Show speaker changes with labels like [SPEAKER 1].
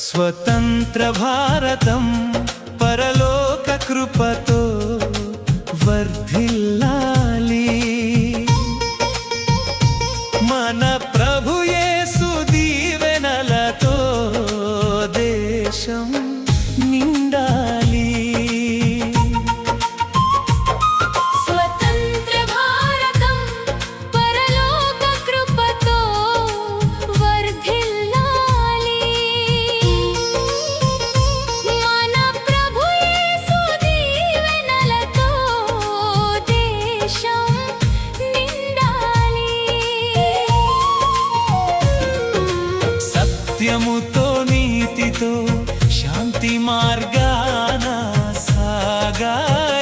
[SPEAKER 1] స్వతంత్ర భారతం పరలోక కృపతో వర్ధిల్లాలి. మన ప్రభు యేసు దీవెనలతో దేశం నిండాలి.
[SPEAKER 2] స్వతంత్ర భారతం పరలోక కృపతో వర్ధిల్లాలి. మన ప్రభు యేసు దీవెనలతో దేశం నిండాలి.
[SPEAKER 1] సత్యముతో నీతితో శాంతి మార్గాన సాగాలి.